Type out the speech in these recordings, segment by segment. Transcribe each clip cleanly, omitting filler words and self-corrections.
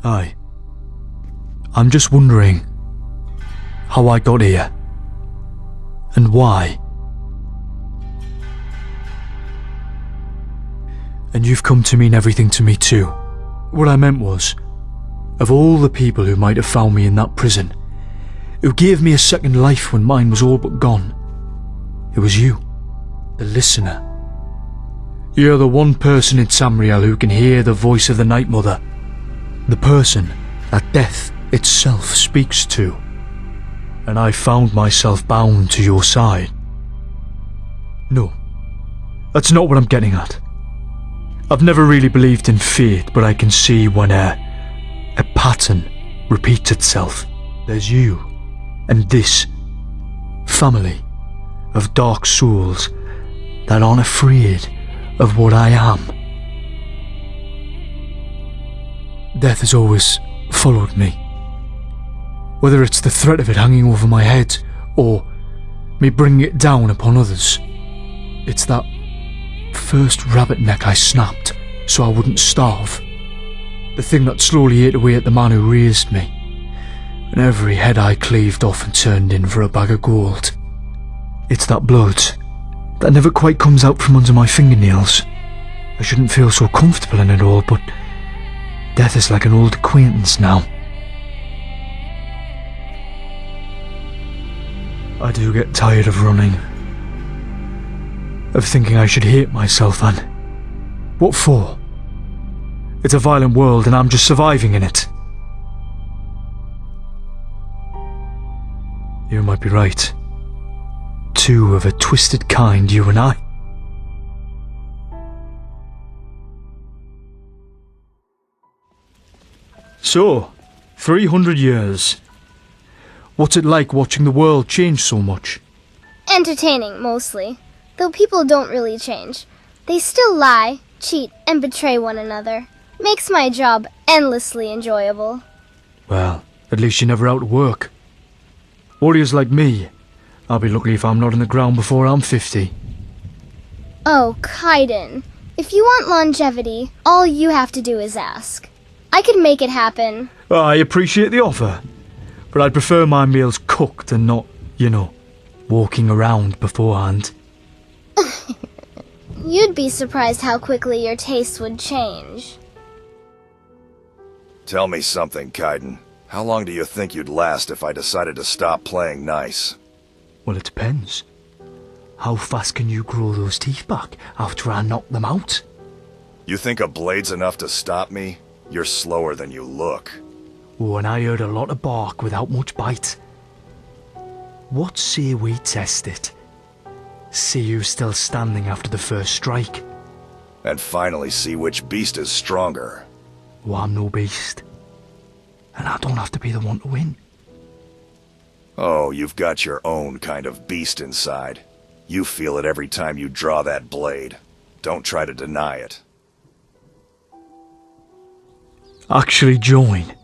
Aye. I'm just wondering how I got here. And why. And you've come to mean everything to me too. What I meant was, of all the people who might have found me in that prison, who gave me a second life when mine was all but gone, it was you, the listener. You're the one person in Tamriel who can hear the voice of the Night Mother, the person that death itself speaks to. And I found myself bound to your side. No, that's not what I'm getting at. I've never really believed in fate, but I can see when a pattern repeats itself. There's you and this family of dark souls that aren't afraid of what I am. Death has always followed me. Whether it's the threat of it hanging over my head, or me bringing it down upon others. It's that first rabbit neck I snapped so I wouldn't starve. The thing that slowly ate away at the man who raised me. And every head I cleaved off and turned in for a bag of gold. It's that blood that never quite comes out from under my fingernails. I shouldn't feel so comfortable in it all, but death is like an old acquaintance now. I do get tired of running. Of thinking I should hate myself, and what for? It's a violent world and I'm just surviving in it. You might be right. Two of a twisted kind, you and I. So, 300 years. What's it like watching the world change so much? Entertaining, mostly. Though people don't really change. They still lie, cheat, and betray one another. Makes my job endlessly enjoyable. Well, at least you're never out of work. Warriors like me, I'll be lucky if I'm not on the ground before I'm 50. Oh, Kaidan. If you want longevity, all you have to do is ask. I could make it happen. I appreciate the offer, but I'd prefer my meals cooked and not, walking around beforehand. You'd be surprised how quickly your taste would change. Tell me something, Kaidan. How long do you think you'd last if I decided to stop playing nice? Well, it depends. How fast can you grow those teeth back after I knock them out? You think a blade's enough to stop me? You're slower than you look. Oh, and I heard a lot of bark without much bite. What say we test it? See who's still standing after the first strike. And finally see which beast is stronger. Oh, I'm no beast. And I don't have to be the one to win. Oh, you've got your own kind of beast inside. You feel it every time you draw that blade. Don't try to deny it. Actually join?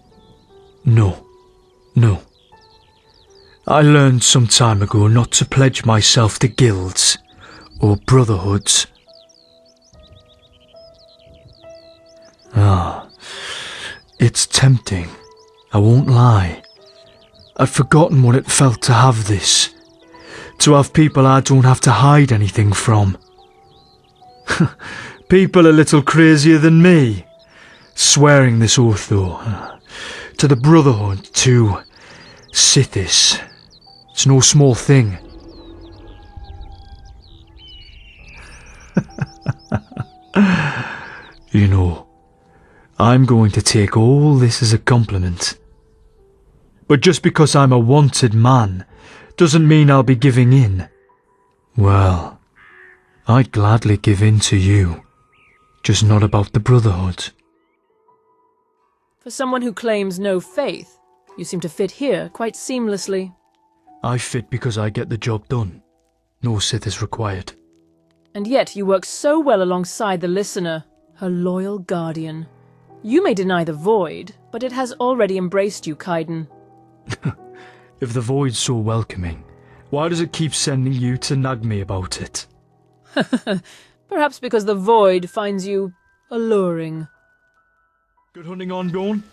No. I learned some time ago not to pledge myself to guilds or brotherhoods. It's tempting, I won't lie. I've forgotten what it felt to have this. To have people I don't have to hide anything from. People a little crazier than me. Swearing this oath though. To the Brotherhood, to Sithis. It's no small thing. I'm going to take all this as a compliment. But just because I'm a wanted man, doesn't mean I'll be giving in. Well, I'd gladly give in to you. Just not about the Brotherhood. For someone who claims no faith, you seem to fit here quite seamlessly. I fit because I get the job done. No Sith is required. And yet you work so well alongside the listener, her loyal guardian. You may deny the void, but it has already embraced you, Kaidan. If the void's so welcoming, why does it keep sending you to nag me about it? Perhaps because the void finds you alluring. Good hunting on, Dawn.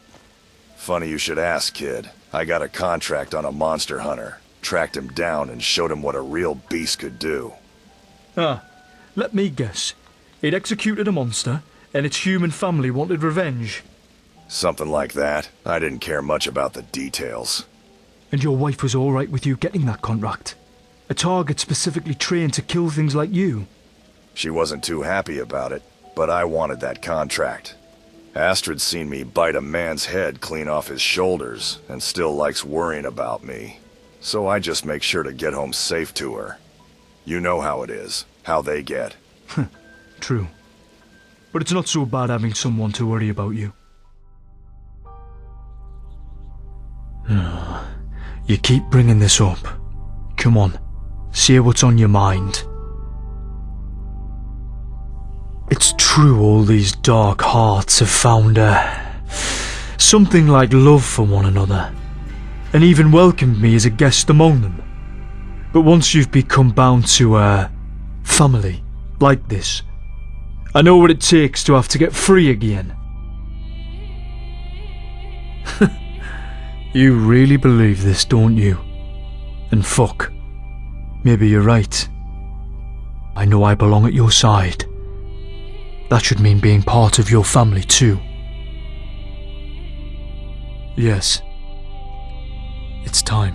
Funny you should ask, kid. I got a contract on a monster hunter. Tracked him down and showed him what a real beast could do. Ah, let me guess. It executed a monster, and its human family wanted revenge. Something like that. I didn't care much about the details. And your wife was alright with you getting that contract? A target specifically trained to kill things like you? She wasn't too happy about it, but I wanted that contract. Astrid's seen me bite a man's head clean off his shoulders, and still likes worrying about me. So I just make sure to get home safe to her. You know how it is, how they get. True. But it's not so bad having someone to worry about you. You keep bringing this up. Come on, say what's on your mind. It's true all these dark hearts have found something like love for one another, and even welcomed me as a guest among them. But once you've become bound to family like this, I know what it takes to have to get free again. You really believe this, don't you? And fuck, maybe you're right. I know I belong at your side. That should mean being part of your family too. Yes. It's time.